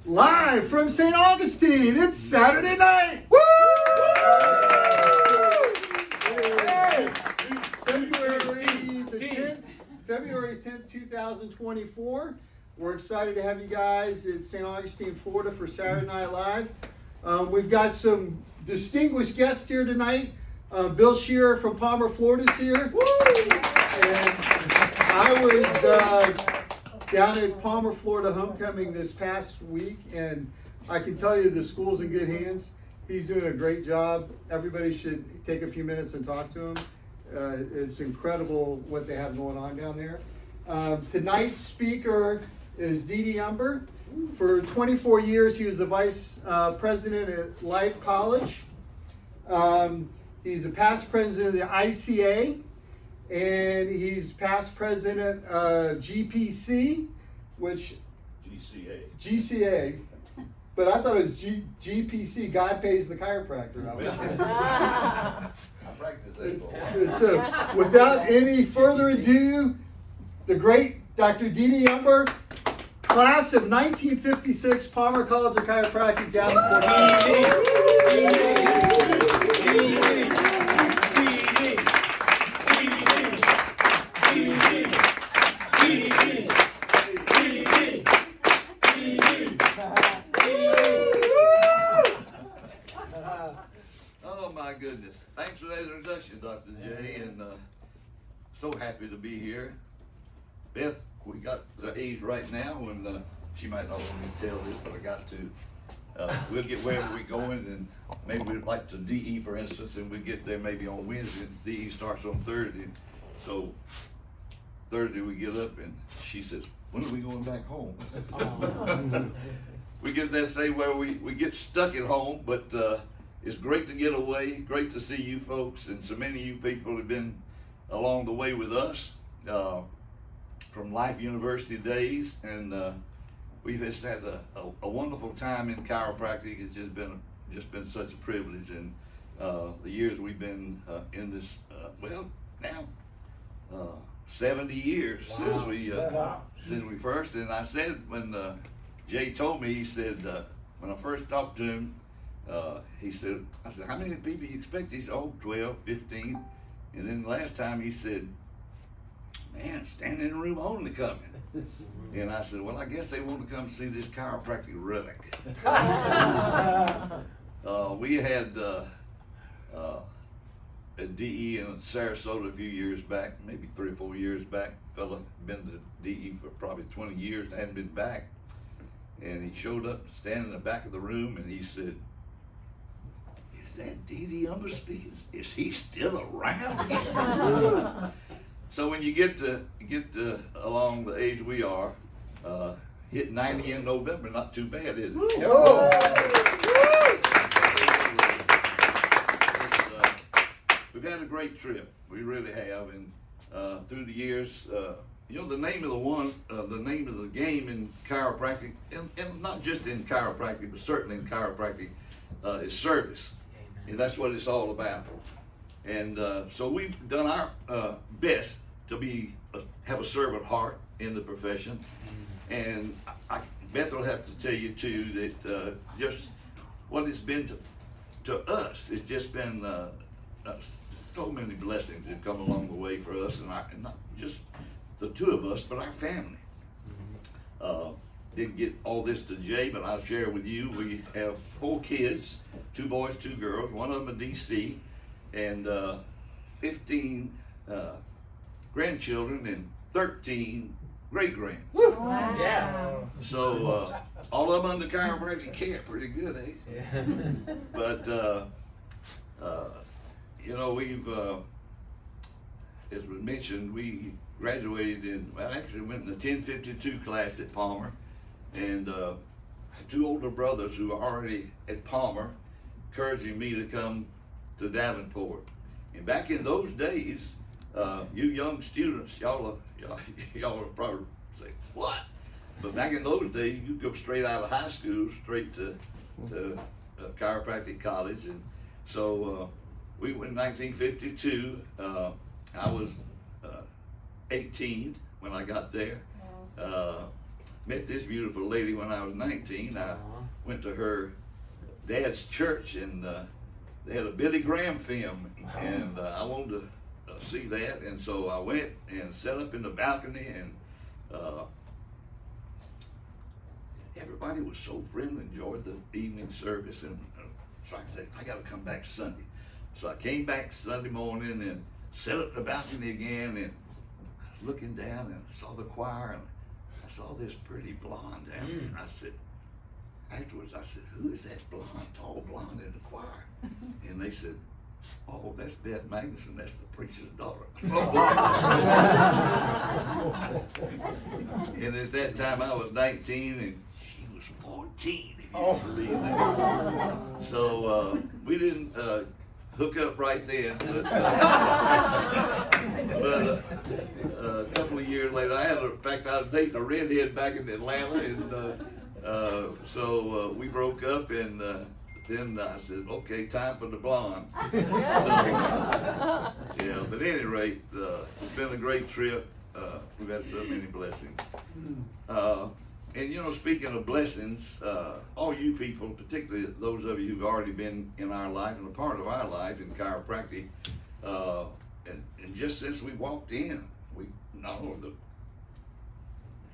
Live from St. Augustine, it's Saturday night. Woo! Hey, February 10th, 2024. We're excited to have you guys at St. Augustine, Florida for Saturday Night Live. We've got some distinguished guests here tonight. Bill Shearer from Palmer, Florida is here. Woo! And I was down at Palmer, Florida homecoming this past week, and I can tell you the school's in good hands. He's doing a great job. Everybody should take a few minutes and talk to him. It's incredible what they have going on down there. Tonight's speaker is Humber. For 24 years, he was the vice president at Life College. He's a past president of the ICA, and he's past president of GPC, which GCA. But I thought it was GPC. God pays the chiropractor. I practice that. So, without any further ado, the great Dr. Humber, class of 1956, Palmer College of Chiropractic, down in Oh my goodness. Thanks for that introduction, Dr. J, and so happy to be here. Beth, we got the age right now, and she might not want me to tell this, but I got to. We'll get wherever we're going, and maybe we'd like to DE, for instance, and we get there maybe on Wednesday. DE starts on Thursday. So Thursday we get up, and she says, when are we going back home? We get that same where we get stuck at home, but it's great to get away, great to see you folks, and so many of you people have been along the way with us from Life University days, and we've just had a wonderful time in chiropractic. It's just been such a privilege, and the years we've been in this, now 70 years. Wow. since we first. And I said when Jay told me, he said when I first talked to him, he said, I said, how many people you expect? He said, 12, 15. And then last time he said, man, standing in the room only coming. And I said, well, I guess they want to come see this chiropractic relic. We had a DE in Sarasota a few years back, maybe 3 or 4 years back. Fella been to DE for probably 20 years and hadn't been back. And he showed up standing in the back of the room, and he said, is that D.D. Humber speaking? Is he still around? So when you get to along the age we are, hit 90 in November, not too bad, is it? We've had a great trip. We really have, and through the years, the name of the name of the game in chiropractic, and not just in chiropractic, but certainly in chiropractic, is service. And that's what it's all about. And so we've done our best to have a servant heart in the profession. And Beth will have to tell you too that just what it's been to us, it's just been so many blessings that come along the way for us, and not just the two of us, but our family. Didn't get all this to Jay, but I'll share with you. We have 4 kids, 2 boys, 2 girls, one of them a DC, and 15 grandchildren and 13 great-grands. Wow. Yeah. So all of them under chiropractic care, pretty good, eh? Yeah. But we've, as was mentioned, we graduated actually went in the 1052 class at Palmer, and 2 older brothers who are already at Palmer encouraging me to come to Davenport. And back in those days, you young students, y'all will probably say, what? But back in those days, you could go straight out of high school, straight to chiropractic college. And so we went in 1952. I was 18 when I got there. met this beautiful lady when I was 19. I went to her dad's church, and they had a Billy Graham film, and I wanted to see that, and so I went and sat up in the balcony, and everybody was so friendly, enjoyed the evening service, and so I said, I got to come back Sunday. So I came back Sunday morning and sat up in the balcony again, and I was looking down, and I saw the choir, and I saw this pretty blonde down there, and I said, afterwards, I said, who is that blonde, tall blonde in the choir? And they said, oh, that's Beth Magnuson, that's the preacher's daughter. And at that time I was 19 and she was 14, if you can believe that. So we didn't hook up right then, but a couple of years later, in fact, I was dating a redhead back in Atlanta, and so we broke up, and then I said, okay, time for the blonde. So, yeah, but at any rate, it's been a great trip. We've had so many blessings. And you know, speaking of blessings, all you people, particularly those of you who've already been in our life and a part of our life in chiropractic, and just since we walked in, we not only the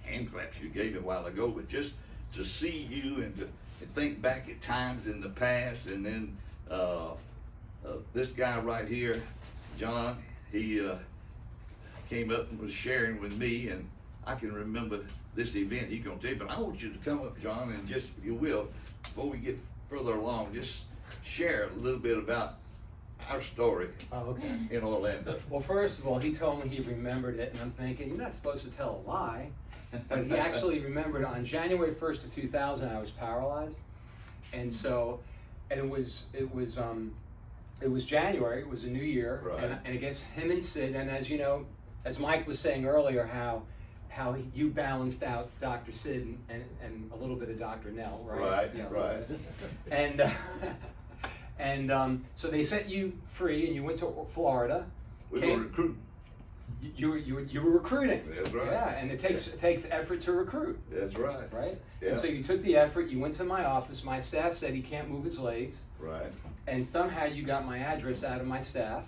hand claps you gave a while ago, but just to see you and to think back at times in the past, and then this guy right here, John, he came up and was sharing with me, and I can remember this event he's going to tell you, but I want you to come up, John, and just, if you will, before we get further along, just share a little bit about our story in Orlando. Well, first of all, he told me he remembered it, and I'm thinking, you're not supposed to tell a lie. But he actually remembered on January 1st of 2000, I was paralyzed. And so, and it was January, it was a new year, right. and I guess him and Sid, and as you know, as Mike was saying earlier, how you balanced out Dr. Sid and a little bit of Dr. Nell, right? Right, you know, right. And so they set you free, and you went to Florida. We were recruiting. You were recruiting. That's right. Yeah, and it takes effort to recruit. That's right. Right? Yeah. And so you took the effort, you went to my office, my staff said he can't move his legs. Right. And somehow you got my address out of my staff.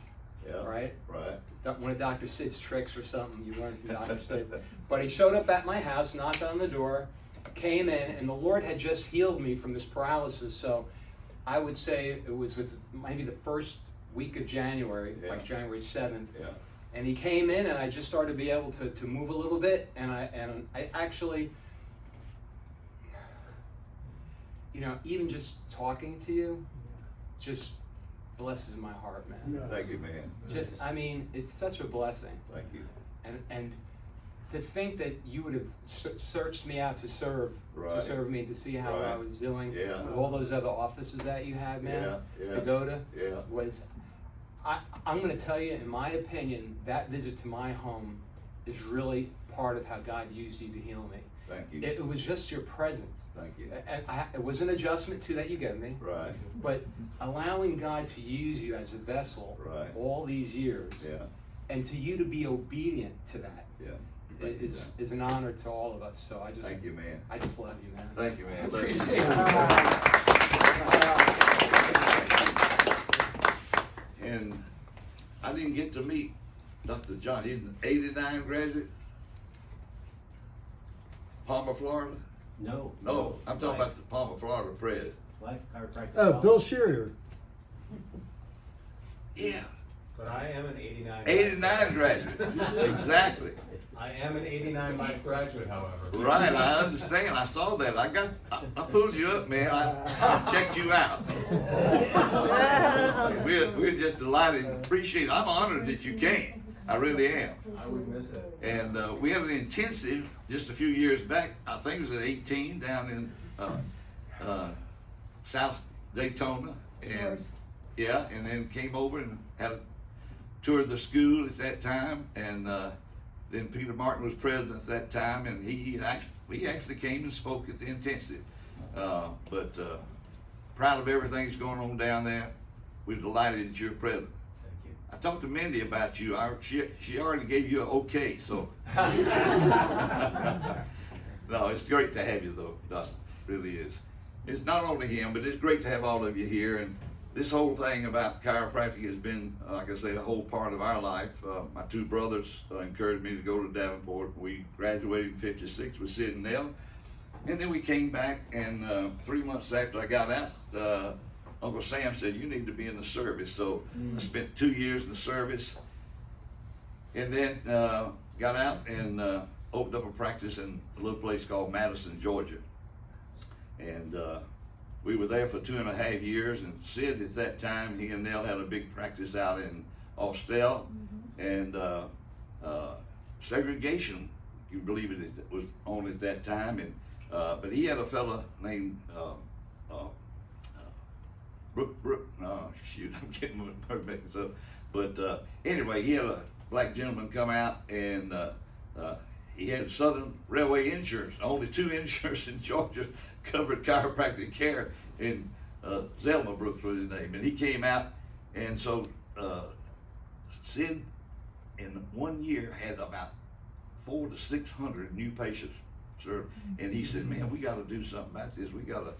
Yeah. Right? Right. One of Dr. Sid's tricks or something you learned from Dr. Sid. But he showed up at my house, knocked on the door, came in, and the Lord had just healed me from this paralysis. So I would say it was maybe the first week of January, like January 7th. Yeah. And he came in, and I just started to be able to move a little bit, and I actually, you know, even just talking to you, just blesses my heart, man. Thank you, man. Just, I mean, it's such a blessing. Thank you. And to think that you would have searched me out to serve me, to see how I was doing with all those other offices that you had, man, to go to, was. I'm going to tell you, in my opinion, that visit to my home is really part of how God used you to heal me. Thank you. It was just your presence. Thank you. And it was an adjustment too that you gave me. Right. But allowing God to use you as a vessel all these years, and to you to be obedient to that, is an honor to all of us. So I just thank you, man. I just love you, man. Thank you, man. I appreciate it. And I didn't get to meet Dr. John. He's an '89 graduate. Palmer, Florida? No. No, I'm talking about the Palmer, Florida Pres. Life chiropractic. Oh, Bill Shearer. Yeah. But I am an 89. 89 graduate. Exactly. I am an 89 life graduate, however. Right, I understand. I saw that. I pulled you up, man. I checked you out. We're just delighted and appreciate it. I'm honored that you came. I really am. I would miss it. And we had an intensive just a few years back. I think it was at 18 down in South Daytona. And and then came over and had a tour of the school at that time. And then Peter Martin was president at that time, and he actually came and spoke at the intensive. But proud of everything that's going on down there. We're delighted that you're president. Thank you. I talked to Mindy about you. She already gave you an okay, so. No, it's great to have you though, Doc, it really is. It's not only him, but it's great to have all of you here, and this whole thing about chiropractic has been, like I say, a whole part of our life. My two brothers encouraged me to go to Davenport. We graduated in '56 with SNL, and then we came back, and 3 months after I got out, Uncle Sam said, you need to be in the service. So I spent 2 years in the service, and then got out and opened up a practice in a little place called Madison, Georgia. And we were there for 2.5 years, and Sid at that time, he and Nell had a big practice out in Austell, and segregation, you believe it, was on at that time, and but he had a fella named I'm getting my mixed up. But anyway, he had a black gentleman come out, and he had Southern Railway insurance. Only 2 insurance in Georgia covered chiropractic care, and Zelma Brooks was his name. And he came out, and so Sid in 1 year had about 400 to 600 new patients, sir. And he said, man, we got to do something about this. We got to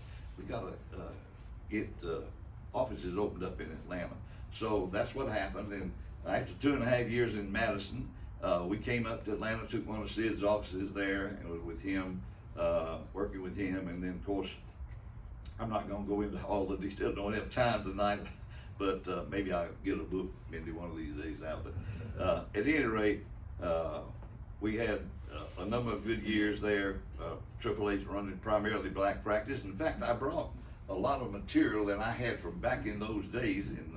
get offices opened up in Atlanta. So that's what happened. And after 2.5 years in Madison, we came up to Atlanta, took one of Sid's offices there, and was with him, working with him. And then, of course, I'm not going to go into all the details. Don't have time tonight, but maybe I'll get a book maybe one of these days out. But at any rate, we had a number of good years there. Triple H running primarily black practice. In fact, I brought a lot of material that I had from back in those days, and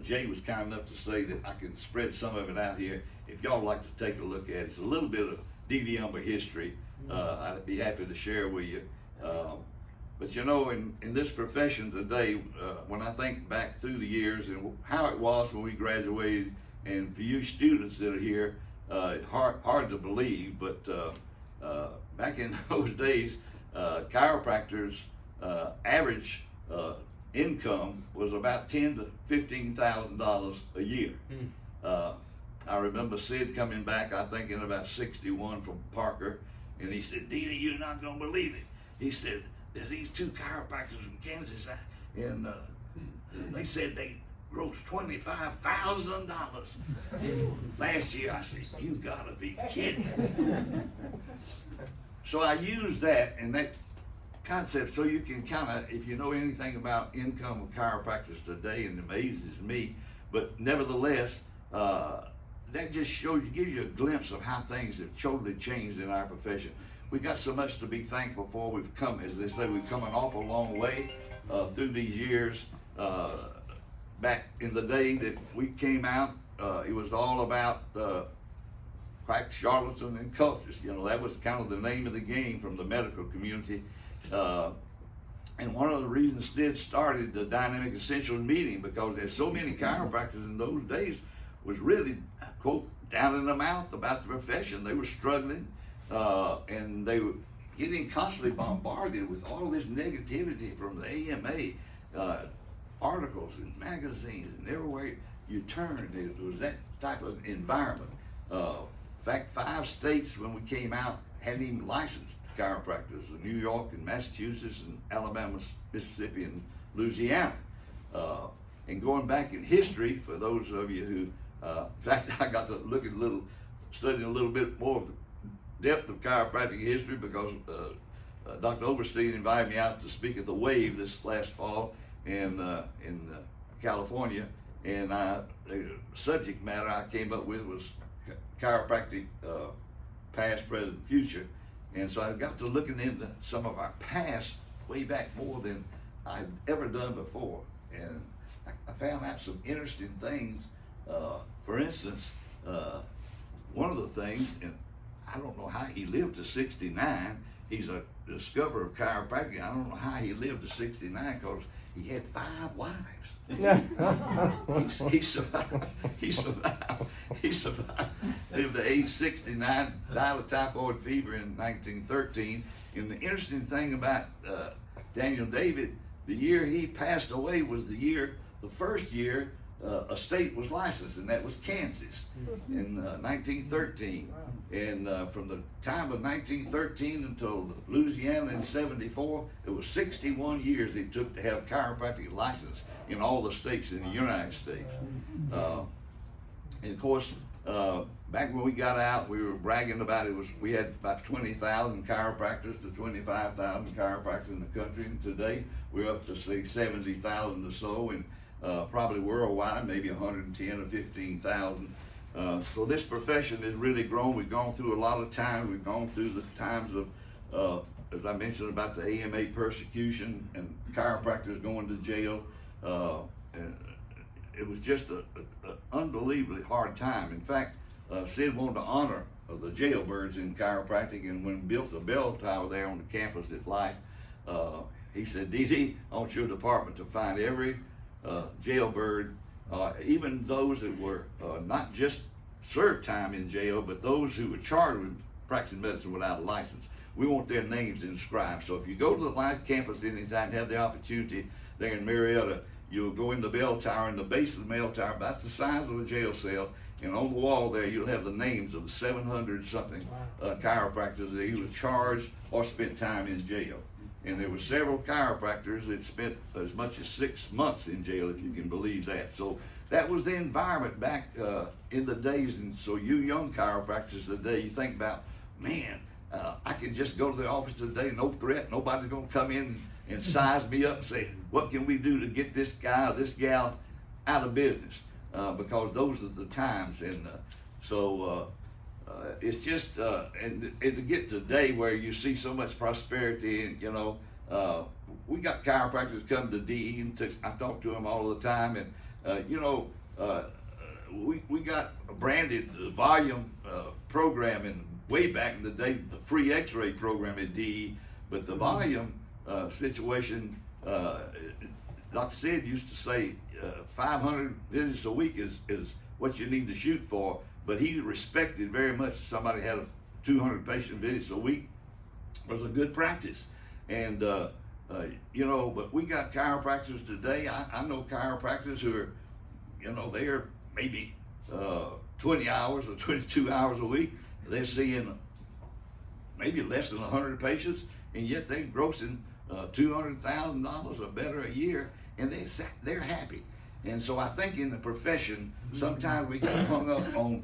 Jay was kind enough to say that I can spread some of it out here. If y'all like to take a look at it, it's a little bit of D.D. Humber history. I'd be happy to share with you. But you know, in this profession today, when I think back through the years and how it was when we graduated, and for you students that are here, hard to believe, but back in those days, chiropractors' average income was about $10,000 to $15,000 a year. I remember Sid coming back, I think in about '61 from Parker, and he said, Dina, you're not gonna believe it. He said, there's these 2 chiropractors from Kansas, and they said they grossed $25,000 last year. I said, you gotta be kidding. So I used that and that concept so you can kind of, if you know anything about income of chiropractors today, and it amazes me, but nevertheless, that just shows you, gives you a glimpse of how things have totally changed in our profession. We got so much to be thankful for. We've come, as they say, we've come an awful long way through these years. Back in the day that we came out, it was all about quack, charlatan, and cultists. You know, that was kind of the name of the game from the medical community. And one of the reasons Sid started the Dynamic Essentials meeting, because there's so many chiropractors in those days was really, quote, down in the mouth about the profession. They were struggling, and they were getting constantly bombarded with all this negativity from the AMA, articles and magazines, and everywhere you turned, it was that type of environment. In fact, 5 states when we came out hadn't even licensed chiropractors: New York and Massachusetts and Alabama, Mississippi, and Louisiana. And going back in history, for those of you who, in fact, I got to look at studying a little bit more of the depth of chiropractic history, because Dr. Oberstein invited me out to speak at the Wave this last fall in California, and the subject matter I came up with was chiropractic past, present, future. And so I got to looking into some of our past way back more than I'd ever done before, and I found out some interesting things. For instance, one of the things, and I don't know how he lived to 69. He's a discoverer of chiropractic. I don't know how he lived to 69, because he had 5 wives. he survived. He survived. Lived to age 69, died of typhoid fever in 1913. And the interesting thing about Daniel David, the year he passed away was the first year a state was licensed, and that was Kansas in 1913. And from the time of 1913 until Louisiana in 74, it was 61 years it took to have chiropractic license in all the states in the United States. And of course, back when we got out, we were bragging about it. We had about 20,000 chiropractors to 25,000 chiropractors in the country, and today we're up to say 70,000 or so, and probably worldwide maybe 110 or 15,000. So this profession has really grown. We've gone through a lot of time. We've gone through the times of, as I mentioned, about the AMA persecution and chiropractors going to jail. And it was just an unbelievably hard time. In fact, Sid wanted to honor the jailbirds in chiropractic, and when we built the bell tower there on the campus at Life, he said, "DD, I want your department to find every jailbird, even those that were not just served time in jail, but those who were charged with practicing medicine without a license. We want their names inscribed." So if you go to the Life campus anytime, have the opportunity there in Marietta, you'll go in the bell tower, and the base of the bell tower, about the size of a jail cell, and on the wall there, you'll have the names of the 700 something chiropractors that either charged or spent time in jail. And there were several chiropractors that spent as much as 6 months in jail, if you can believe that. So that was the environment back in the days. And so you young chiropractors today, you think about, man, I can just go to the office today, no threat, nobody's gonna come in and size me up and say, what can we do to get this guy or this gal out of business? Because those are the times. And so it's just, and to get today where you see so much prosperity, and you know, we got chiropractors come to DE, and I talk to them all the time, and you know, we got a branded volume program in way back in the day, the free x-ray program at DE, but the volume situation, Dr. Sid used to say 500 visits a week is what you need to shoot for, but he respected very much somebody had 200 patient visits a week was a good practice. And you know, but we got chiropractors today. I know chiropractors who are, you know, they're maybe 20 hours or 22 hours a week. They're seeing maybe less than 100 patients, and yet they're grossing $200,000 or better a year, and they're happy. And so I think in the profession, sometimes we get hung up on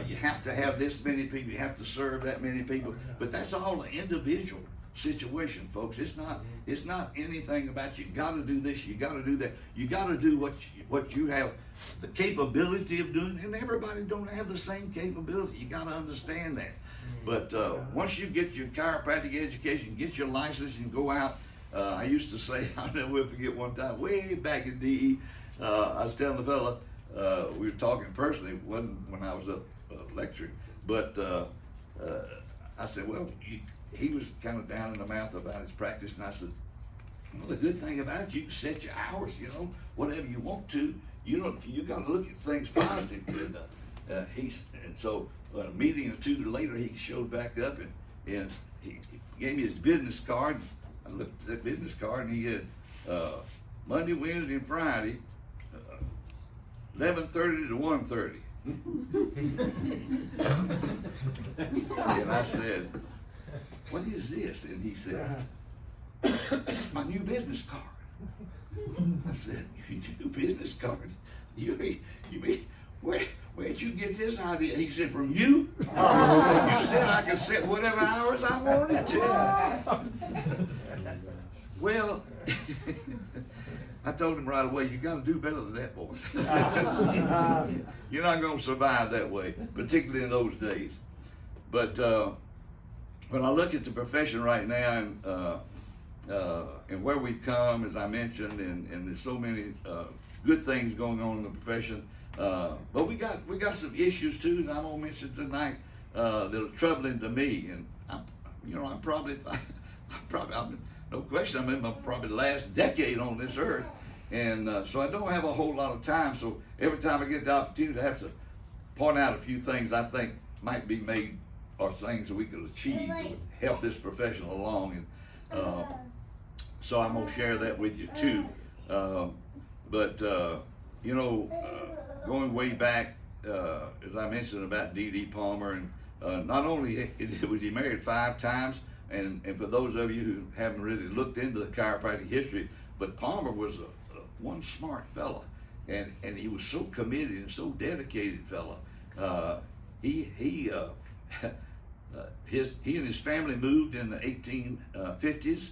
you have to have this many people, you have to serve that many people, but that's all an individual situation, folks. It's not anything about you got to do this, you got to do that. You got to do what you have the capability of doing, and everybody don't have the same capability. You got to understand that. But once you get your chiropractic education, get your license, and go out. I used to say, I'll never forget one time, way back in DE, I was telling the fella, we were talking personally, it wasn't when I was up lecturing, but I said, well, he was kind of down in the mouth about his practice, and I said, well, the good thing about it, you can set your hours, you know, whatever you want to. You got to look at things positive. And so a meeting or two later, he showed back up, and he gave me his business card. I looked at that business card, and he had Monday, Wednesday, and Friday, 11:30 to 1:30. And I said, what is this? And he said, it's my new business card. I said, your new business card? You mean, where'd you get this idea? He said, from you? You said I could set whatever hours I wanted to. Well, I told him right away, you got to do better than that, boy. You're not going to survive that way, particularly in those days. But when I look at the profession right now, and where we've come, as I mentioned, and there's so many good things going on in the profession, but we got some issues too that I'm gonna mention tonight that are troubling to me. And I'm probably no question, I'm in my probably last decade on this earth, and so I don't have a whole lot of time. So every time I get the opportunity, I have to point out a few things I think might be made, or things that we could achieve that would help this profession along. And so I'm gonna share that with you too. But you know, going way back, as I mentioned about D.D. Palmer, and not only was he married 5 times, and for those of you who haven't really looked into the chiropractic history, but Palmer was one smart fella, and he was so committed and so dedicated fella. He and his family moved in the 1850s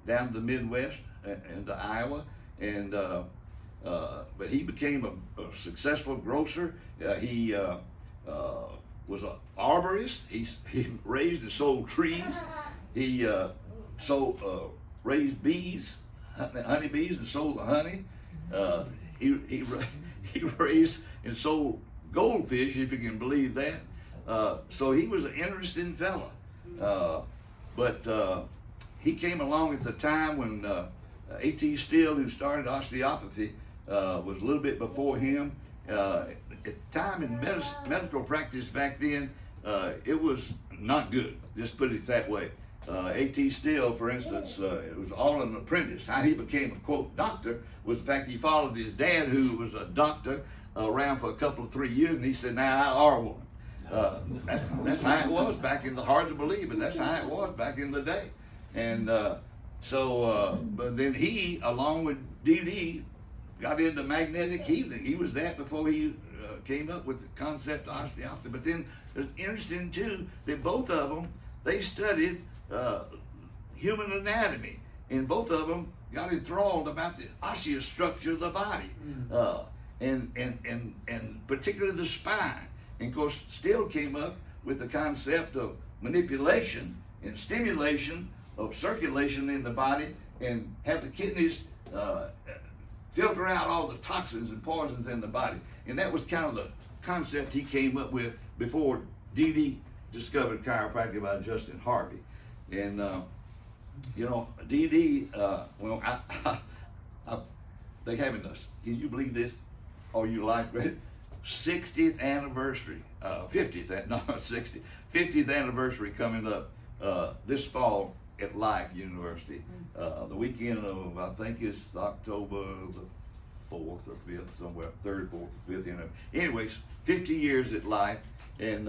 down to the Midwest into Iowa, and but he became a successful grocer. He was an arborist. He raised and sold trees. He raised bees, honeybees, and sold the honey. He raised and sold goldfish, if you can believe that. So he was an interesting fella. But he came along at the time when A.T. Still, who started osteopathy, was a little bit before him. At the time in medical practice back then, it was not good, just put it that way. A.T. Still, for instance, it was all an apprentice. How he became a, quote, doctor was the fact he followed his dad, who was a doctor, around for a couple of 3 years, and he said, now I are one. That's how it was back in the, hard to believe, but that's how it was back in the day. And but then he, along with D.D., got into magnetic healing. He was that before he came up with the concept of osteopathy. But then it's interesting too that both of them, they studied human anatomy, and both of them got enthralled about the osseous structure of the body, and particularly the spine. And of course, Still came up with the concept of manipulation and stimulation of circulation in the body, and have the kidneys filter out all the toxins and poisons in the body. And that was kind of the concept he came up with before D.D. discovered chiropractic by Justin Harvey. And you know, D.D. Well, they having us. Can you believe this? Oh, you like it? 60th anniversary, 50th anniversary coming up this fall at Life University. The weekend of, I think it's October the 4th or 5th, somewhere, 3rd, 4th, 5th, you know. Anyways, 50 years at Life, and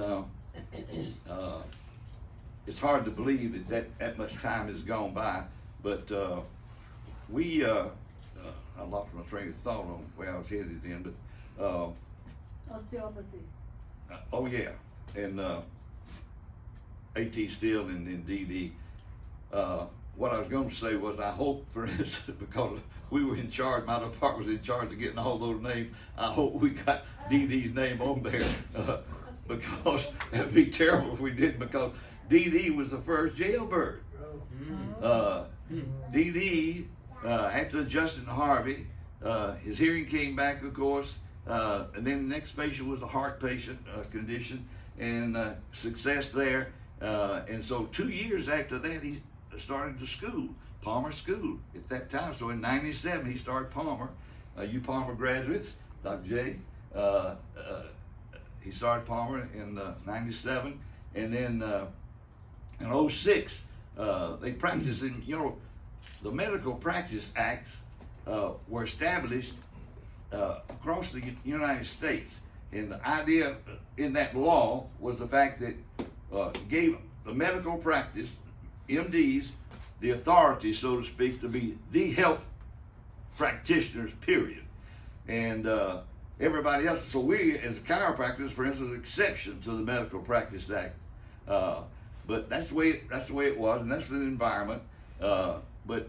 it's hard to believe that much time has gone by, but I lost my train of thought on where I was headed in, but osteopathy. Oh yeah, and A.T. Still and D.D. What I was going to say was, I hope, for instance, because we were in charge, my department was in charge of getting all those names, I hope we got D.D.'s name on there, because it'd be terrible if we didn't, because D.D. was the first jailbird. D.D., after Justin Harvey, his hearing came back, of course, and then the next patient was a heart patient condition, and success there. And so 2 years after that, he started the school, Palmer School, at that time. So in '97, he started Palmer. You Palmer graduates, Dr. J. He started Palmer in '97, and then in '06, they practiced in, you know, the Medical Practice Acts were established across the United States. And the idea in that law was the fact that gave the medical practice, MDs, the authority, so to speak, to be the health practitioners, period. And everybody else, so we as chiropractors, for instance, an exception to the Medical Practice Act. But that's the way it was, and that's the environment. But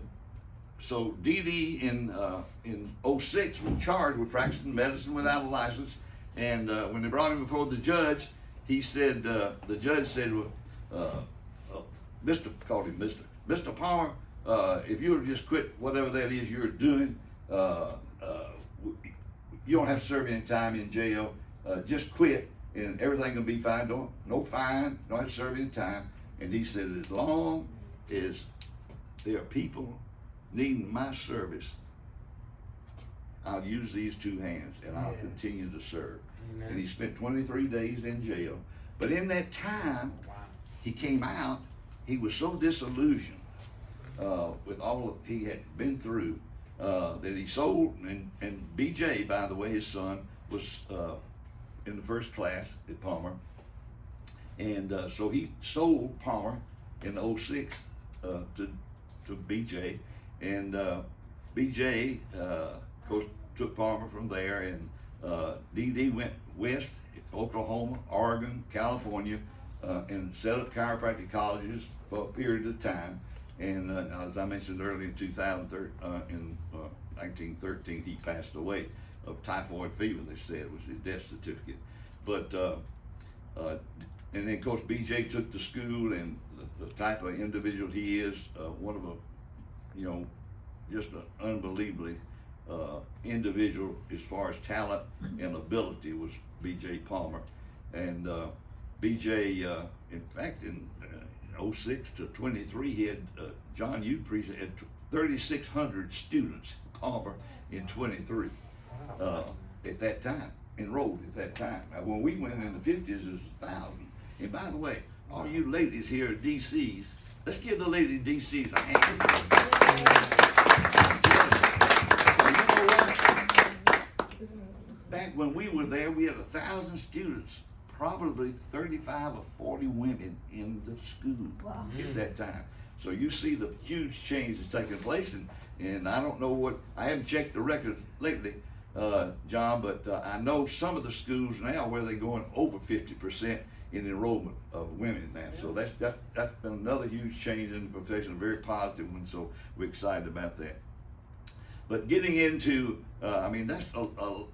so D.D. in '06 was charged with practicing medicine without a license, and when they brought him before the judge, he said, the judge said, called him Mr. Palmer, if you would just quit whatever that is you're doing, you don't have to serve any time in jail, just quit and everything will be fine. No fine, don't have to serve any time. And he said, as long as there are people needing my service, I'll use these 2 hands and I'll continue to serve. Amen. And he spent 23 days in jail. But in that time, he came out, he was so disillusioned with all he had been through, that he sold, and BJ, by the way, his son, was in the first class at Palmer. And so he sold Palmer in '06 to BJ, and BJ, of course, took Palmer from there, and DD went west, Oklahoma, Oregon, California, and set up chiropractic colleges for a period of time. And as I mentioned earlier, in 1913, he passed away of typhoid fever. They said was his death certificate. But and then of course BJ took to school, and the type of individual he is, one of a, you know, just an unbelievably individual as far as talent and ability was BJ Palmer. And BJ, in fact, in '06 to '23, he had John Uprey had 3,600 students at Palmer in '23 at that time, enrolled at that time. Now, when we went in the '50s, it was 1,000. And by the way, all you ladies here at DC's, let's give the ladies DC's a hand. You know what? Back when we were there, we had 1,000 students, probably 35 or 40 women in the school at that time. So you see the huge change that's taking place, and I don't know what, I haven't checked the record lately, John, but I know some of the schools now where they're going over 50% in enrollment of women now. So that's been another huge change in the profession, a very positive one, so we're excited about that. But getting into, I mean, that's a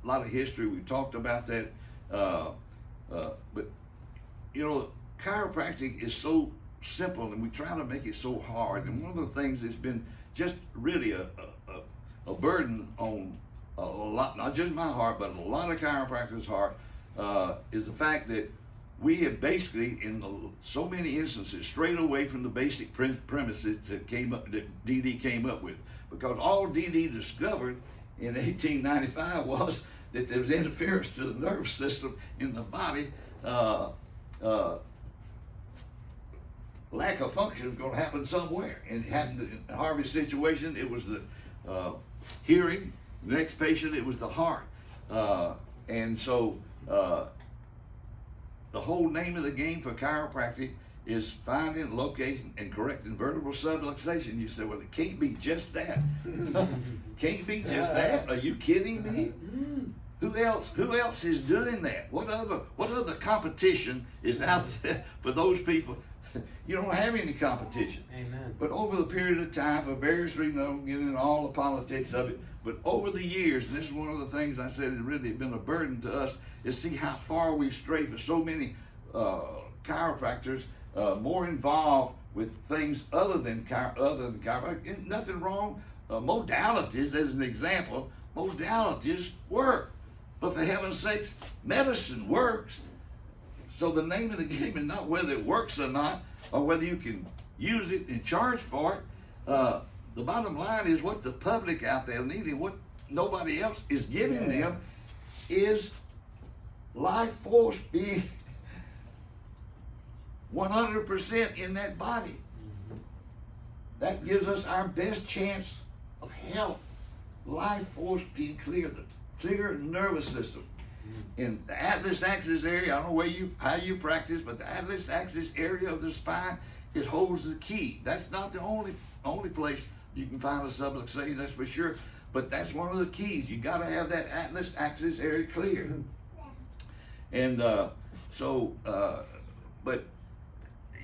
lot of history. We've talked about that. But, you know, chiropractic is so simple, and we try to make it so hard. And one of the things that's been just really a burden on a lot, not just my heart, but a lot of chiropractors' heart, is the fact that we have basically, in so many instances, strayed away from the basic premises that DD came up with. Because all DD discovered in 1895 was that there was interference to the nervous system in the body. Lack of function is going to happen somewhere. And it happened in Harvey's situation. It was the hearing. The next patient, it was the heart. And so the whole name of the game for chiropractic is finding, locating, and correcting vertebral subluxation. You say, well, it can't be just that. Can't be just that. Are you kidding me? Who else is doing that? What other competition is out there for those people? You don't have any competition. Amen. But over the period of time, for various reasons, I don't get into all the politics of it, but over the years, and this is one of the things I said, it really been a burden to us, is see how far we've strayed for so many chiropractors, more involved with things other than chiropractic. Nothing wrong. Modalities, as an example, modalities work. But for heaven's sakes, medicine works. So the name of the game is not whether it works or not, or whether you can use it and charge for it. The bottom line is what the public out there needing, what nobody else is giving them, is life force being 100% in that body. That gives us our best chance of health. Life force being clear, the clear nervous system. In the atlas axis area, I don't know how you practice, but the atlas axis area of the spine, it holds the key. That's not the only place you can find a subluxation, that's for sure, but that's one of the keys. You got to have that atlas axis area clear. And but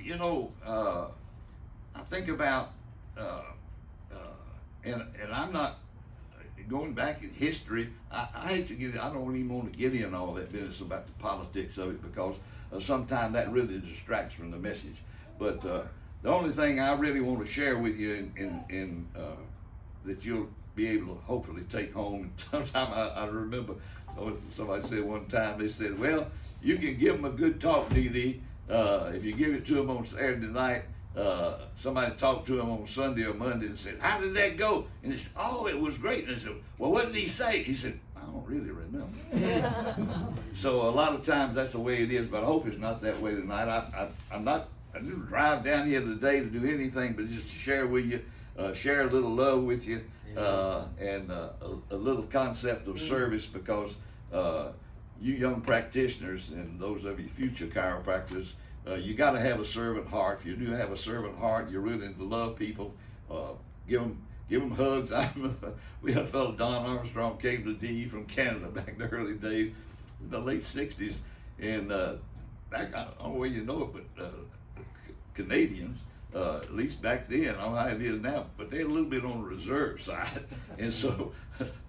you know, I think about and I'm not going back in history. I hate to get, I don't even want to get in all that business about the politics of it, because sometimes that really distracts from the message. But the only thing I really want to share with you in that you'll be able to hopefully take home, and sometime I remember somebody said one time, they said, well, you can give them a good talk, DD, if you give it to them on Saturday night. Somebody talked to him on Sunday or Monday and said, how did that go? And he said, oh, it was great. And I said, well, what did he say? He said, I don't really remember. So a lot of times that's the way it is, but I hope it's not that way tonight. I didn't drive down here today to do anything but just to share with you share a little love with you, and a little concept of service, because you young practitioners and those of you future chiropractors, you got to have a servant heart. If you do have a servant heart, you're willing to love people, give them hugs. I remember we had a fellow, Don Armstrong, came to DE from Canada back in the early days, in the late 60s, and back, I don't know where you know it, but Canadians, at least back then, I don't know how it is now, but they're a little bit on the reserve side. And so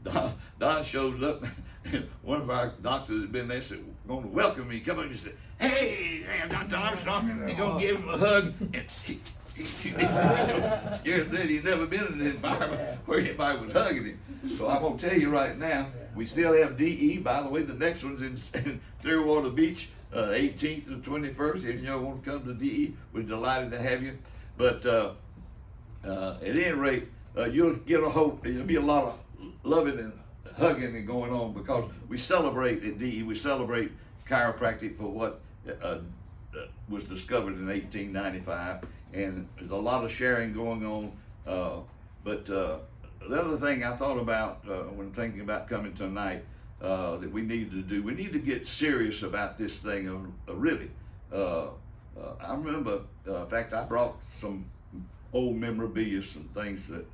Don shows up, and one of our doctors had been there, said, going to welcome me, come up and said, "Hey, Dr. Armstrong," and going to give him a hug. And he scared that he'd never been in an environment where anybody was hugging him. So I'm going to tell you right now, we still have DE. By the way, the next one's in Clearwater Beach, 18th to 21st. If you want to come to DE, we're delighted to have you. But at any rate, you'll get a hope. There'll be a lot of loving and hugging and going on, because we celebrate at DE. We celebrate chiropractic for what was discovered in 1895, and there's a lot of sharing going on. But the other thing I thought about when thinking about coming tonight, that we need to do, we need to get serious about this thing, really. I remember, in fact, I brought some old memorabilia, some things that,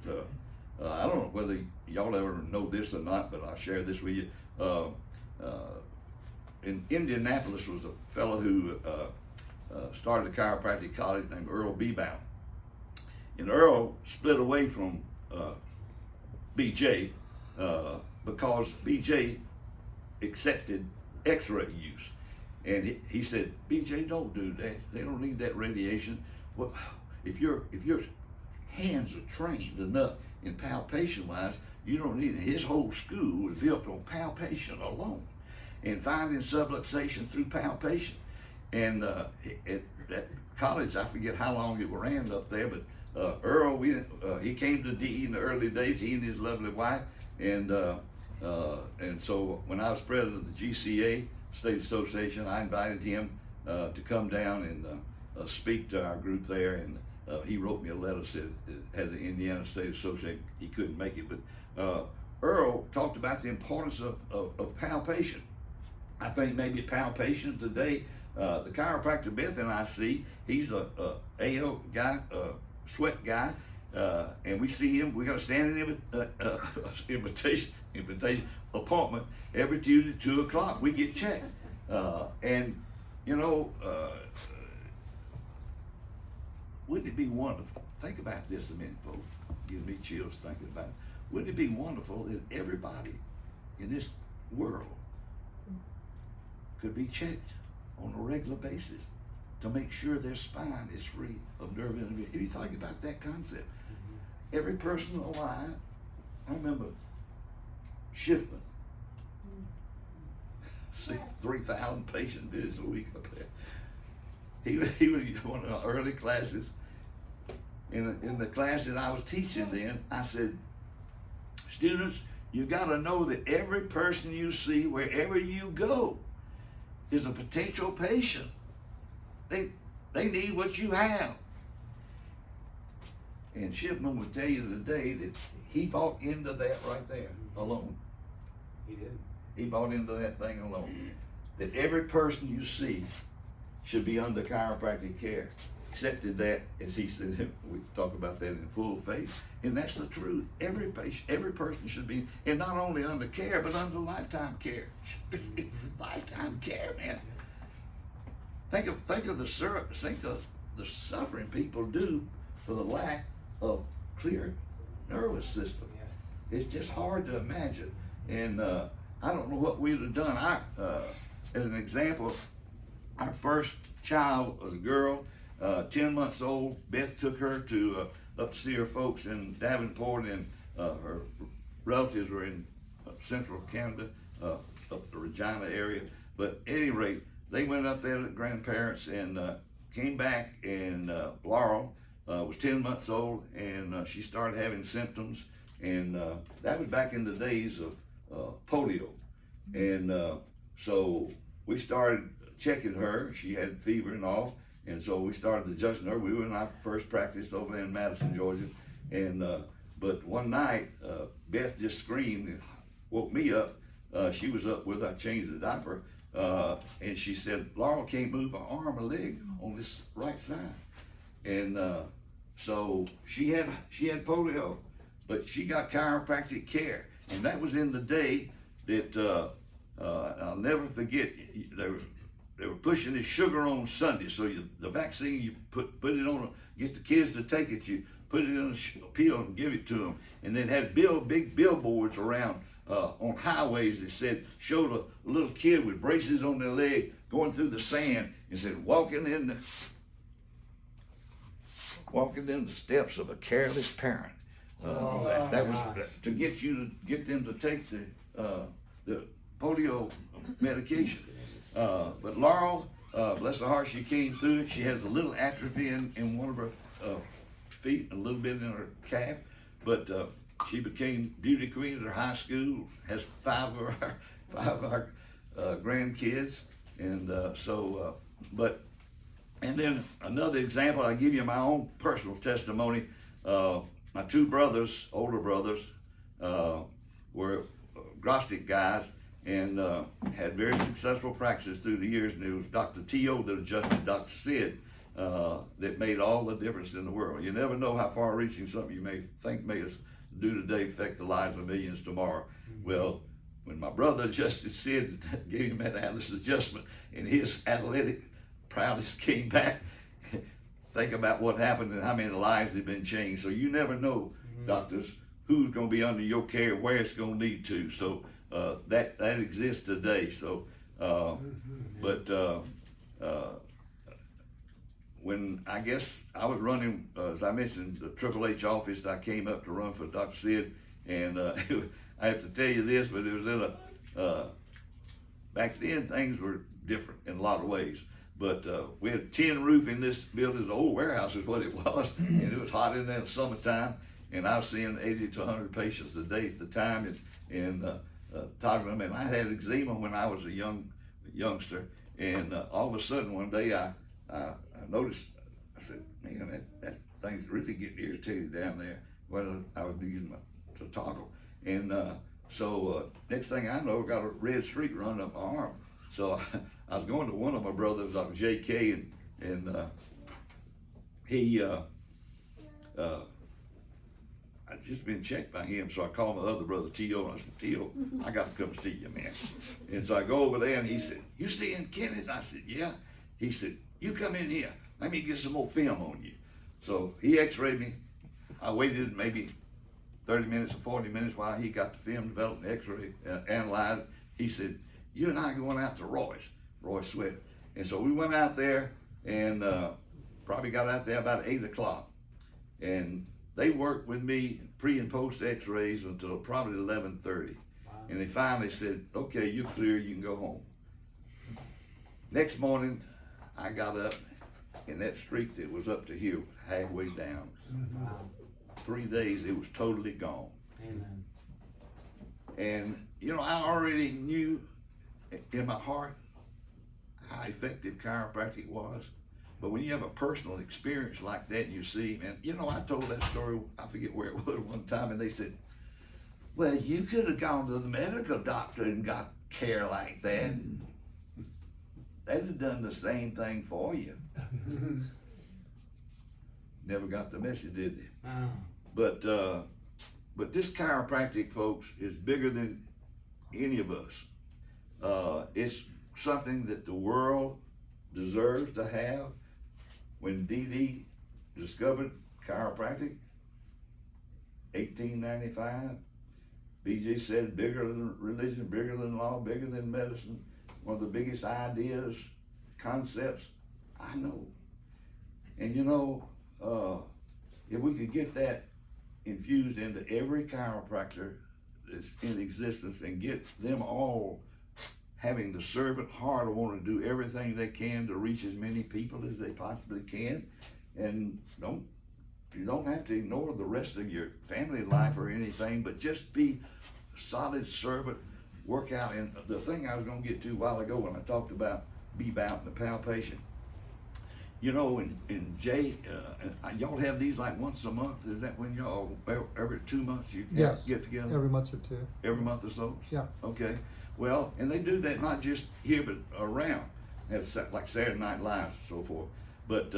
I don't know whether y'all ever know this or not, but I'll share this with you. In Indianapolis was a fellow who started a chiropractic college named Earl Beebound. And Earl split away from BJ because BJ accepted x-ray use. And he said, "BJ, don't do that. They don't need that radiation. Well, if your hands are trained enough in palpation wise, you don't need it." His whole school was built on palpation alone, and finding subluxation through palpation. And at that college, I forget how long it ran up there, but Earl, he came to DE in the early days, he and his lovely wife, and so when I was president of the GCA, State Association, I invited him to come down and speak to our group there, and he wrote me a letter, said had the Indiana State Association, he couldn't make it, but Earl talked about the importance of palpation. I think maybe palpation today, the chiropractor Beth and I see, he's a AO guy, sweat guy, and we see him, we got a standing invitation appointment every Tuesday, 2 o'clock. We get checked. And, you know, wouldn't it be wonderful? Think about this a minute, folks. Gives me chills thinking about it. Wouldn't it be wonderful if everybody in this world could be checked on a regular basis to make sure their spine is free of nerve injury? If you think about that concept, every person alive, I remember Schiffman, 3,000 patient visits a week up there. He was one of the early classes. In the class that I was teaching then, I said, "Students, you gotta know that every person you see wherever you go is a potential patient. They need what you have." And Shipman would tell you today that he bought into that right there alone. He did. He bought into that thing alone. That every person you see should be under chiropractic care. Accepted that, as he said, we talk about that in full faith. And that's the truth. Every patient, every person should be, and not only under care, but under lifetime care. Lifetime care, man. Think of the suffering people do for the lack of clear nervous system. Yes. It's just hard to imagine. And I don't know what we'd have done. As an example, our first child was a girl, 10 months old. Beth took her to up to see her folks in Davenport, and her relatives were in central Canada, up the Regina area. But at any rate, they went up there to the grandparents and came back, and Laurel was 10 months old, and she started having symptoms, and that was back in the days of polio. And so we started checking her. She had fever and all, and so we started adjusting her. We were in our first practice over in Madison, Georgia, And but one night, Beth just screamed and woke me up. She was up with her. I changed the diaper, and she said, "Laurel can't move her arm or leg on this right side." And so she had polio, but she got chiropractic care, and that was in the day that I'll never forget. They were pushing this sugar on Sunday, so the vaccine, you put it on, get the kids to take it, you put it in a pill and give it to them, and then had big billboards around on highways that said, showed a little kid with braces on their leg going through the sand, and said, walking in the steps of a careless parent. That was to get them to take the polio medication. But Laurel, bless her heart, she came through it. She has a little atrophy in one of her feet, a little bit in her calf, but she became beauty queen at her high school, has five of our grandkids, and and then another example, I give you my own personal testimony. My two brothers, older brothers, were Grostic guys, and had very successful practices through the years, and it was Dr. T.O. that adjusted Dr. Sid that made all the difference in the world. You never know how far-reaching something you may think may do today affect the lives of millions tomorrow. Mm-hmm. Well, when my brother adjusted Sid, gave him that Atlas adjustment, and his athletic prowess came back, think about what happened and how many lives have been changed. So you never know, mm-hmm. doctors, who's going to be under your care, where it's going to need to. So that exists today. So, but when I guess I was running, as I mentioned, the Triple H office, I came up to run for Dr. Sid, and I have to tell you this, but it was in back then things were different in a lot of ways. But we had a tin roof in this building. The old warehouse is what it was, and it was hot in there in the summertime. And I was seeing 80 to 100 patients a day at the time, and talking to them. And I had eczema when I was a youngster, and all of a sudden one day I noticed. I said, "Man, that thing's really getting irritated down there." Well, I was using to toggle, and so next thing I know, I got a red streak running up my arm. So I was going to one of my brothers, Dr. J.K., and he. I'd just been checked by him, so I called my other brother, T.O., and I said, "T.O., I got to come see you, man." And so I go over there, and he said, "You seeing Kenneth?" I said, "Yeah." He said, "You come in here. Let me get some more film on you." So he x-rayed me. I waited maybe 30 minutes or 40 minutes while he got the film developed and x-ray analyzed. He said, "You and I are going out to Roy Sweat." And so we went out there, and probably got out there about 8 o'clock. And they worked with me pre and post x-rays until probably 11:30. Wow. And they finally said, "Okay, you're clear, you can go home." Next morning, I got up, and that streak that was up to here, halfway down. Wow. 3 days, it was totally gone. Amen. And, I already knew in my heart how effective chiropractic was. But when you have a personal experience like that and you see, man, I told that story, I forget where it was one time, and they said, "Well, you could have gone to the medical doctor and got care like that. They'd have done the same thing for you." Never got the message, did they? Oh. But this chiropractic, folks, is bigger than any of us. It's something that the world deserves to have. When D.D. discovered chiropractic, 1895, B.J. said, bigger than religion, bigger than law, bigger than medicine, one of the biggest ideas, concepts I know. And if we could get that infused into every chiropractor that's in existence and get them all having the servant heart of wanting to do everything they can to reach as many people as they possibly can, and you don't have to ignore the rest of your family life or anything, but just be a solid servant, work out. And the thing I was going to get to a while ago when I talked about bebout and the palpation, you know, and Jay, y'all have these like once a month? Is that when y'all, every 2 months you Yes, get together? every month or two. Every month or so? Yeah. Okay. Well, and they do that not just here, but around. That's like Saturday Night Live and so forth. But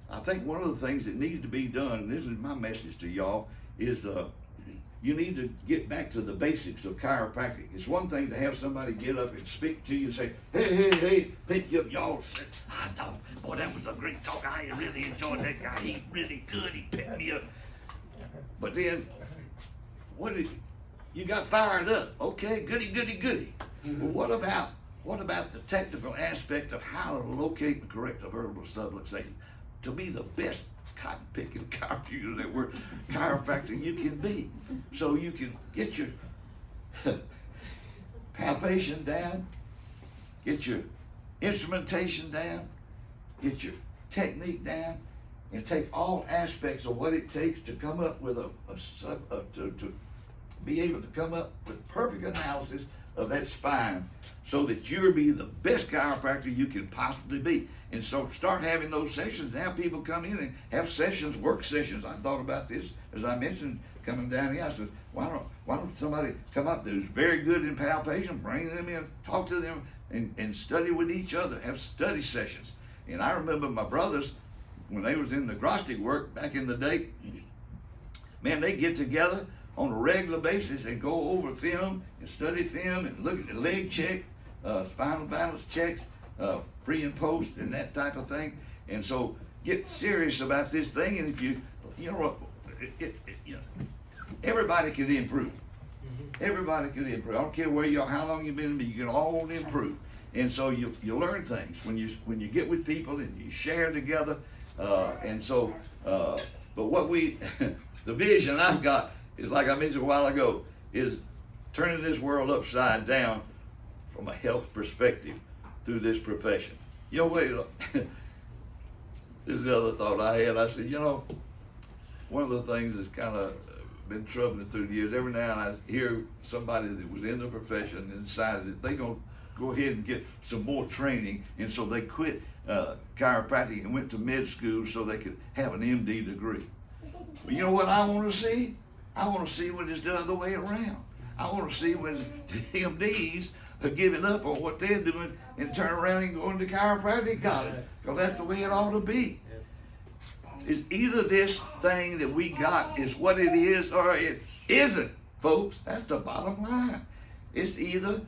I think one of the things that needs to be done, and this is my message to y'all, is you need to get back to the basics of chiropractic. It's one thing to have somebody get up and speak to you and say, hey, pick you up, y'all. I thought, boy, that was a great talk. I really enjoyed that guy. He really good. He picked me up. But then, you got fired up. Okay, goody. Well, what about the technical aspect of how to locate and correct a vertebral subluxation to be the best cotton picking chiropractor you can be, so you can get your palpation down, get your instrumentation down, get your technique down, and take all aspects of what it takes to come up with to be able to come up with perfect analysis of that spine, so that you'll be the best chiropractor you can possibly be. And so start having those sessions. Now people come in and have sessions, work sessions. I thought about this, as I mentioned, coming down here. I said, why don't somebody come up who's very good in palpation, bring them in, talk to them, and study with each other, have study sessions. And I remember my brothers, when they was in the Grostic work back in the day, man, they get together on a regular basis and go over film and study film and look at the leg check, spinal balance checks, pre and post and that type of thing. And so get serious about this thing. And if you know, everybody can improve. Everybody can improve. I don't care where you are, how long you've been, but you can all improve. And so you learn things when you get with people and you share together. And so, but what the vision I've got is, like I mentioned a while ago, is turning this world upside down from a health perspective through this profession. You know, wait, this is the other thought I had. I said, one of the things that's kind of been troubling through the years, every now and then I hear somebody that was in the profession and decided that they're going to go ahead and get some more training, and so they quit chiropractic and went to med school so they could have an MD degree. But you know what I want to see? I want to see when it's the other way around. I want to see when the MDs are giving up on what they're doing and turn around and go into chiropractic college. Because that's the way it ought to be. It's either this thing that we got is what it is or it isn't, folks. That's the bottom line. It's either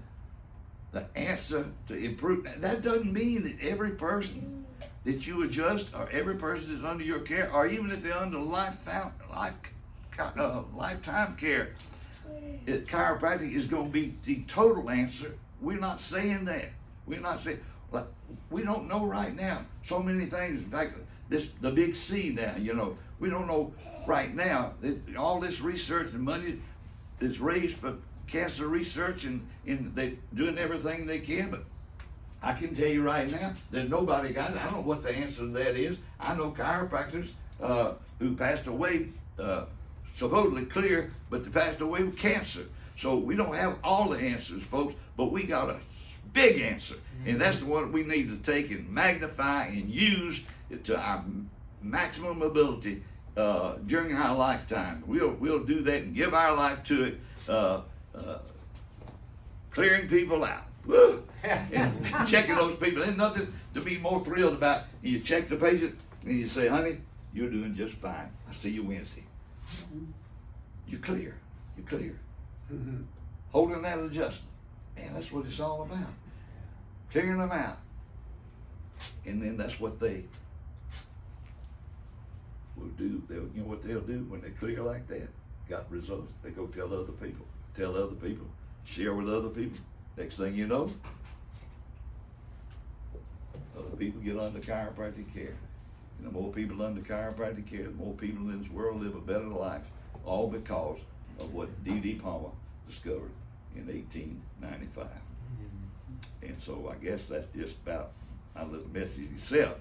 the answer to improve. That doesn't mean that every person that you adjust, or every person that's under your care, or even if they're under lifetime care, chiropractic is going to be the total answer. We're not saying that. We're not saying, like, we don't know right now so many things. In fact, the big C now, we don't know right now that all this research and money is raised for cancer research, and they're doing everything they can, but I can tell you right now that nobody got it. I don't know what the answer to that is. I know chiropractors who passed away supposedly clear, but they passed away with cancer. So we don't have all the answers, folks, but we got a big answer. And that's the one we need to take and magnify and use it to our maximum ability during our lifetime. We'll do that and give our life to it, clearing people out. Woo! And checking those people. There's nothing to be more thrilled about. You check the patient and you say, honey, you're doing just fine. I'll see you Wednesday. You're clear. You're clear. Holding that adjustment. Man, that's what it's all about. Clearing them out. And then that's what they will do. You know what they'll do when they clear like that? Got results. They go tell other people. Tell other people. Share with other people. Next thing you know, other people get under chiropractic care. And the more people under chiropractic care, the more people in this world live a better life, all because of what D.D. Palmer discovered in 1895. And so I guess that's just about my little message itself.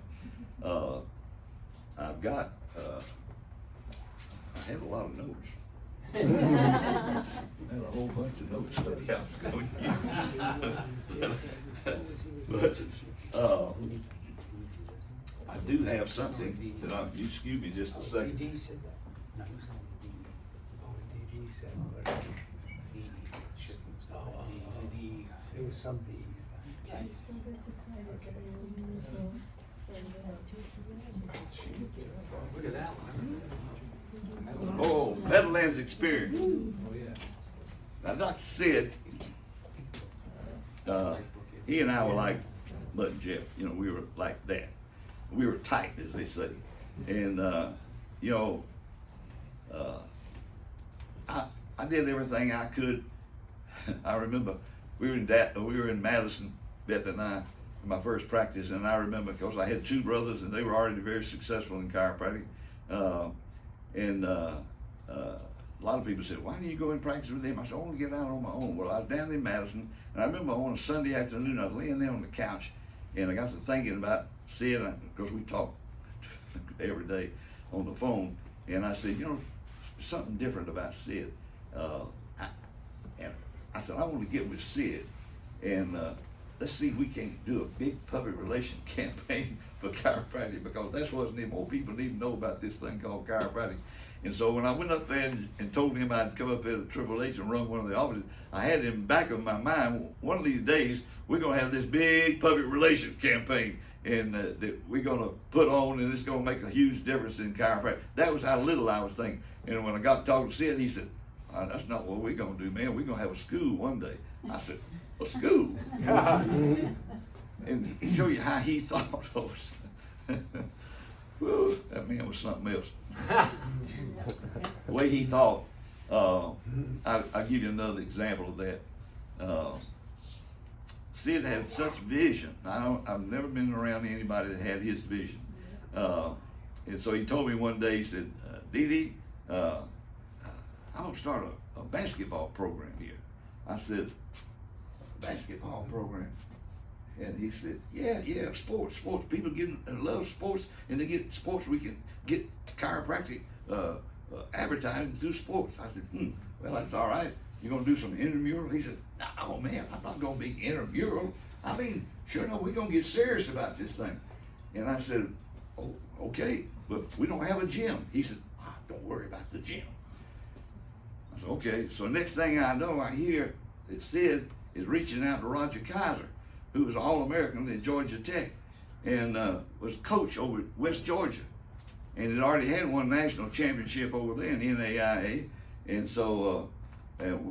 I've got, I have a lot of notes. I had a whole bunch of notes that I was going to use. But I do have something that you excuse me just a second. DD said that. No, he was going to be Oh, DD said that. It was some D's. Yeah. Look at that one. Oh, Meadowlands experience. Oh, yeah. Now, Dr. Sid, he and I were like Bud and Jeff. You know, we were like that. We were tight, as they say. And, you know, I did everything I could. I remember we were in Madison, Beth and I, in my first practice, and I remember because I had two brothers and they were already very successful in chiropractic. A lot of people said, why didn't you go and practice with them? I said, I want to get out on my own. Well, I was down in Madison, and I remember on a Sunday afternoon, I was laying there on the couch, and I got to thinking about Sid, because we talk every day on the phone, and I said, you know, something different about Sid. And I said, I want to get with Sid, and let's see if we can't do a big public relations campaign for chiropractic, because that's what more people need to know about this thing called chiropractic. And so when I went up there and told him I'd come up there to Triple H and run one of the offices, I had in the back of my mind, one of these days, we're going to have this big public relations campaign, and that we're going to put on, and it's going to make a huge difference in chiropractic. That was how little I was thinking. And when I got to talking to Sid, he said, that's not what we're going to do, man. We're going to have a school one day. I said, a school? And to show you how he thought of us. Whew, that man was something else. The way he thought, I'll give you another example of that. Sid had such vision. I've never been around anybody that had his vision. And so he told me one day, he said, Dee, I'm going to start a basketball program here. I said, basketball program? And he said, yeah, sports. People love sports, and they get sports. We can get chiropractic advertising through sports. I said, well, that's all right. You're going to do some intramural? He said, no, man, I'm not going to be intramural. I mean, sure enough, we're going to get serious about this thing. And I said, oh, okay, but we don't have a gym. He said, don't worry about the gym. I said, okay. So next thing I know, I hear that Sid is reaching out to Roger Kaiser, who was All-American at Georgia Tech, and was coach over at West Georgia, and had already had one national championship over there in NAIA. And so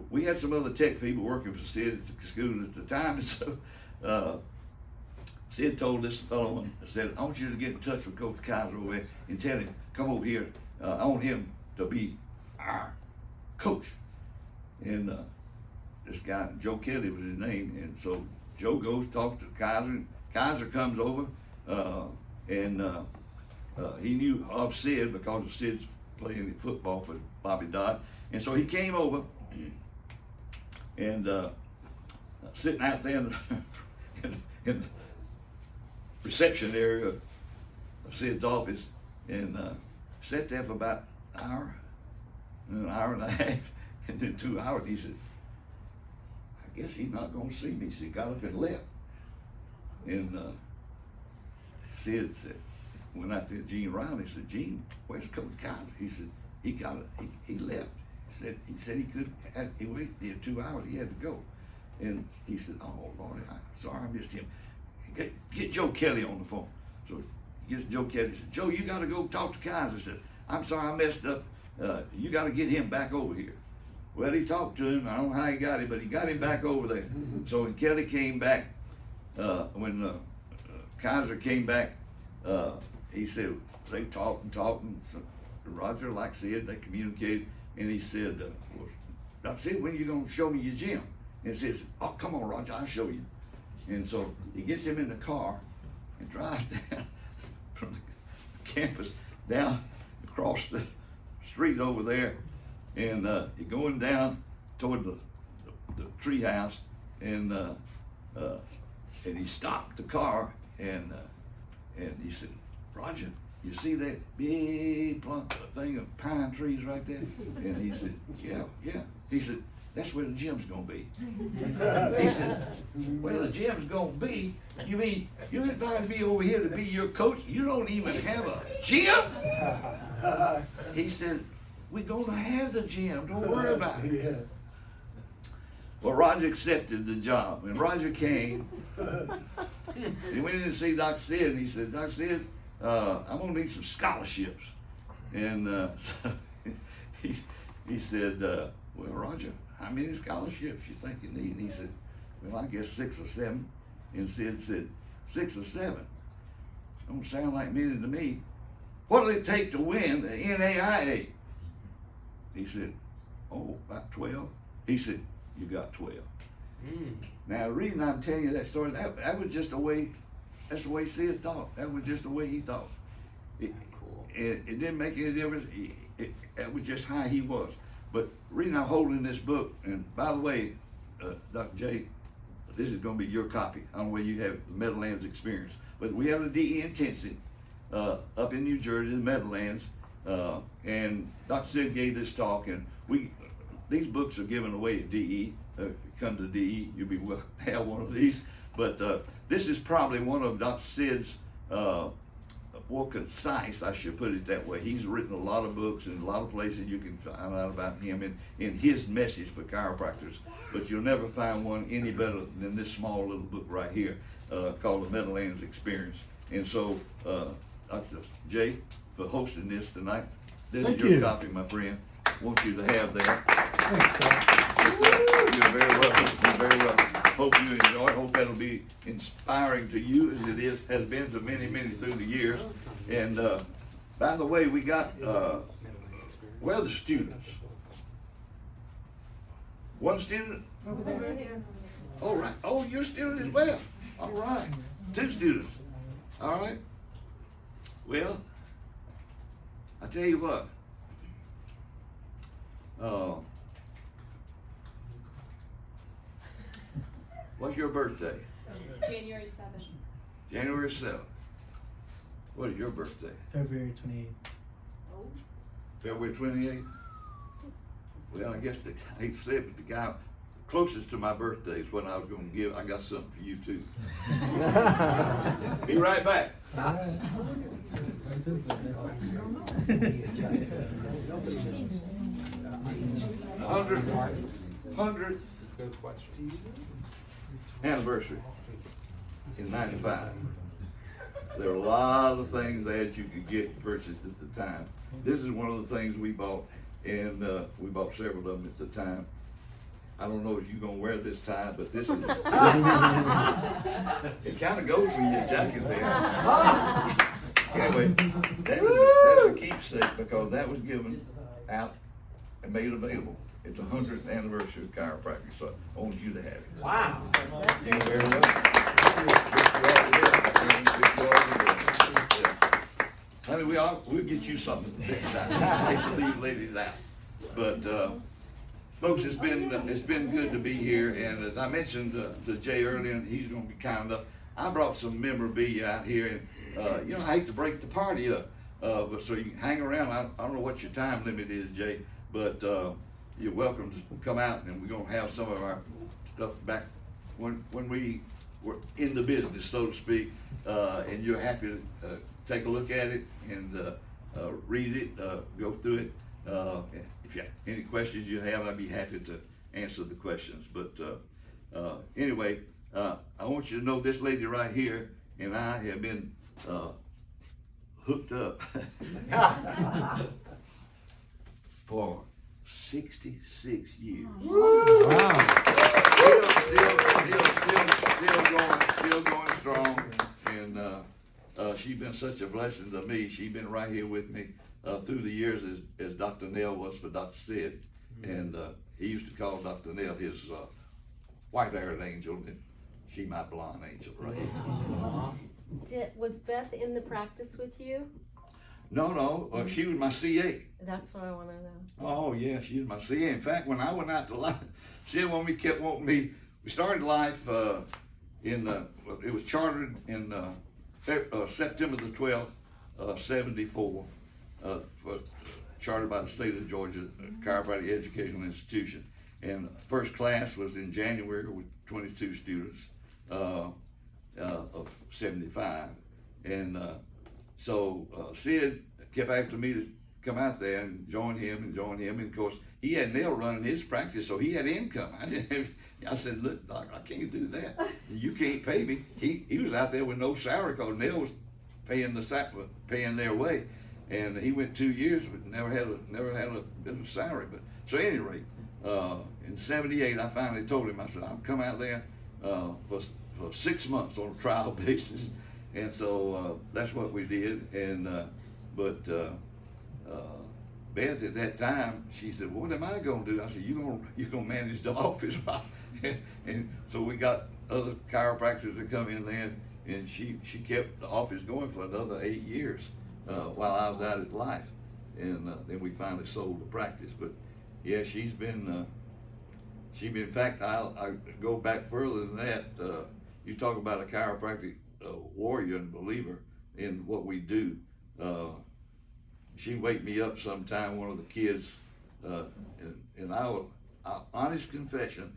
we had some other Tech people working for Sid at the school at the time. And so Sid told this fellow, said, I want you to get in touch with Coach Kaiser over there and tell him, come over here. I want him to be our coach. And this guy, Joe Kelly was his name, and so Joe goes, talks to Kaiser, and Kaiser comes over, and he knew of Sid because of Sid's playing football for Bobby Dodd. And so he came over, and sitting out there in the reception area of Sid's office, and sat there for about an hour and a half, and then 2 hours. He said, I guess he's not going to see me. So he got up and left. And Sid said, went out there to Gene Riley. He said, Gene, where's Coach Kaiser? He said, he left. He said he couldn't, he waited 2 hours, he had to go. And he said, oh Lord, I'm sorry I missed him. Get Joe Kelly on the phone. So he gets Joe Kelly. He said, Joe, you got to go talk to Kaiser. He said, I'm sorry I messed up. You got to get him back over here. Well, he talked to him. I don't know how he got him, but he got him back over there. So when Kelly came back, when Kaiser came back, he said, they talked and talked. And so Roger, like I said, they communicated. And he said, well, Dr. Sid, when are you going to show me your gym? And he says, oh, come on, Roger, I'll show you. And so he gets him in the car and drives down from the campus down across the street over there, and you're going down toward the tree house, and he stopped the car, and he said, Roger, you see that big thing of pine trees right there? And he said, yeah. He said, that's where the gym's gonna be. He said, where the gym's gonna be? You mean, you invited me over here to be your coach? You don't even have a gym? He said, we're gonna have the gym, don't worry about it. Yeah. Well, Roger accepted the job, and Roger came. He went in to see Dr. Sid, and he said, Dr. Sid, I'm gonna need some scholarships. And so he said, well, Roger, how many scholarships you think you need? And he said, well, I guess 6 or 7. And Sid said, 6 or 7? Don't sound like many to me. What'll it take to win the NAIA? He said, oh, about 12. He said, you got 12. Now, the reason I'm telling you that story, that was just the way, that's the way Sid thought. That was just the way he thought. It didn't make any difference. That was just how he was. But the reason I'm holding this book, and by the way, Dr. J, this is going to be your copy. I don't know where you have the Meadowlands experience. But we have a DE intensive up in New Jersey, the Meadowlands. And Dr. Sid gave this talk, and these books are given away at DE. Come to DE, you'll be welcome to have one of these. But this is probably one of Dr. Sid's more concise, I should put it that way. He's written a lot of books in a lot of places you can find out about him and his message for chiropractors. But you'll never find one any better than this small little book right here called The Meadowlands Experience. And so, Dr. J, for hosting this tonight, this is your copy, my friend. I want you to have that. Thanks, sir. You're very welcome. You're very welcome. Hope you enjoy it. Hope that'll be inspiring to you as it has been to many, many through the years. And by the way, we got where are the students? One student? All right. Oh, you're a student as well. All right. 2 students. All right. Well, I tell you what. What's your birthday? January 7th. January 7th. What is your birthday? February 28th. Oh. February 28th? Well, I guess I hate to say it, but the guy closest to my birthday is what I was going to give. I got something for you too. Be right back. 100th Good question. anniversary in 95. There were a lot of things that you could get purchased at the time. This is one of the things we bought, and we bought several of them at the time. I don't know if you're gonna wear this tie, but this is, it kind of goes with your jacket there. Anyway, that's a keepsake because that was given out and made available. It's the 100th anniversary of chiropractic, so I want you to have it. Wow. You're very welcome. I mean, we'll get you something next time. I hate to leave ladies out. But, folks, it's been good to be here. And as I mentioned to Jay earlier, and he's going to be kind enough, I brought some memorabilia out here. And, I hate to break the party up, but so you can hang around. I don't know what your time limit is, Jay, but you're welcome to come out, and we're going to have some of our stuff back when we were in the business, so to speak, and you're happy to take a look at it and read it, go through it. If you have any questions you have, I'd be happy to answer the questions. But anyway, I want you to know this lady right here and I have been hooked up for 66 years. Wow. Still going strong, and she's been such a blessing to me. She's been right here with me through the years as Dr. Nell was for Dr. Sid, and he used to call Dr. Nell his white-haired angel, and she my blonde angel, right? Was Beth in the practice with you? No, she was my CA. That's what I want to know. Oh yeah, she was my CA. In fact, when I went out to life, she kept wanting me. We started life it was chartered in September the 12th, 74, chartered by the state of Georgia, Chiropractic Educational Institution. And first class was in January with 22 students of 75. And so Sid kept asking me to come out there and join him. And of course, he had Nell running his practice, so he had income. I said, look, Doc, I can't do that. You can't pay me. He was out there with no salary because Nell was paying their way. And he went 2 years, but never had a bit of salary. But so at any rate, in '78, I finally told him, I said, I'll come out there for 6 months on a trial basis. And so that's what we did. And Beth at that time, she said, what am I gonna do? I said, you're gonna manage the office. And so we got other chiropractors to come in there, and she kept the office going for another 8 years while I was out at Life. And then we finally sold the practice. But yeah, she's been, in fact, I'll go back further than that. You talk about a chiropractic warrior and believer in what we do. She wake me up sometime, one of the kids, and our honest confession,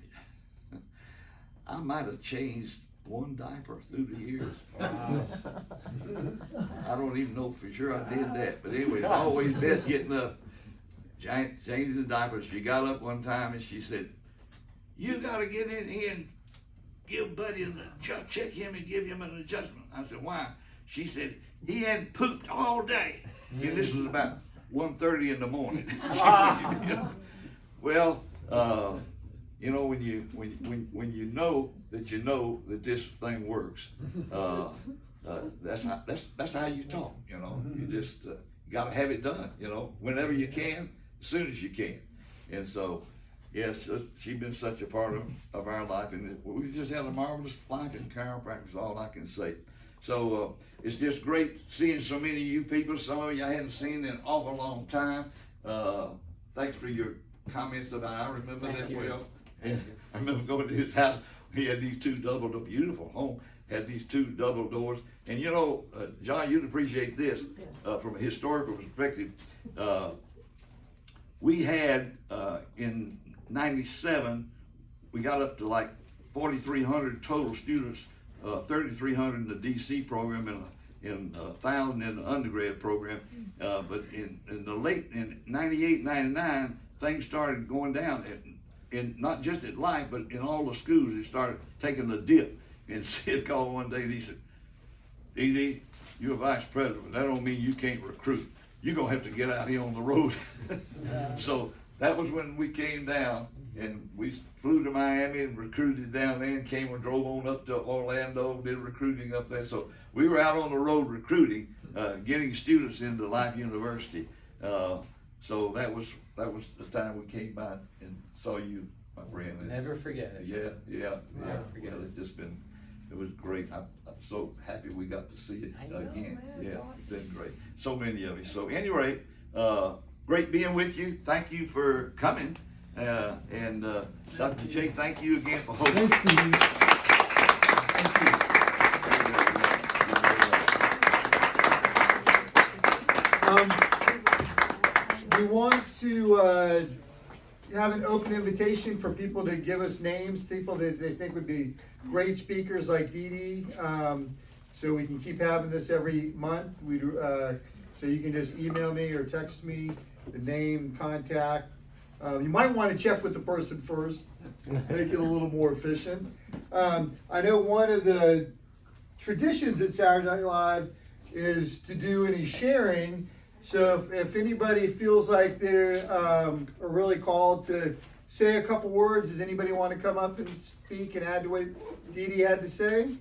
I might have changed one diaper through the years. Wow. I don't even know for sure I did that, but anyway, always Beth getting up, changing the diapers. She got up one time and she said, you gotta get in here and give Buddy check him and give him an adjustment. I said, why? She said, he hadn't pooped all day. And this was about 1:30 in the morning. Well, you know, when you know that this thing works, that's how you talk. You know, you just got to have it done. You know, whenever you can, as soon as you can. And so, yes, she's been such a part of our life, and we just had a marvelous life in chiropractic. Is all I can say. So it's just great seeing so many of you people. Some of you I hadn't seen in an awful long time. Thanks for your comments that I remember that well. And I remember going to his house. He had these two beautiful home, had these two double doors. And you know, John, you'd appreciate this from a historical perspective. We had in '97, we got up to like 4,300 total students. 3,300 in the DC program and 1,000 in the undergrad program. But in '98, '99, things started going down. And not just at Life, but in all the schools, it started taking a dip. And Sid called one day and he said, DD, you're a vice president, but that don't mean you can't recruit. You're gonna have to get out here on the road. So that was when we came down, and we flew to Miami and recruited down there, and came and drove on up to Orlando, did recruiting up there. So we were out on the road recruiting, getting students into Life University. So that was the time we came by and saw you, my friend. Never forget it. Yeah. Never forget It's just been, it was great. I'm so happy we got to see it again. Yeah, it's been great. So many of you. So anyway, great being with you. Thank you for coming. And Dr. J, thank you again for hosting. We want to have an open invitation for people to give us names, people that they think would be great speakers like Dee Dee, so we can keep having this every month. So you can just email me or text me the name, contact. You might want to check with the person first, make it a little more efficient. I know one of the traditions at Saturday Night Live is to do any sharing. So if anybody feels like they're are really called to say a couple words, does anybody want to come up and speak and add to what Dee Dee had to say?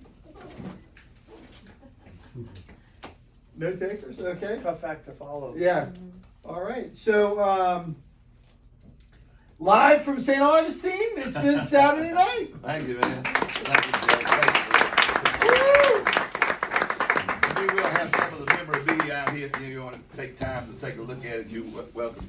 No takers? Okay. Tough act to follow. Yeah. All right. So live from St. Augustine, it's been Saturday night. Thank you, man. Thank you, we will have some of the memorabilia out here if you want to take time to take a look at it. You're welcome.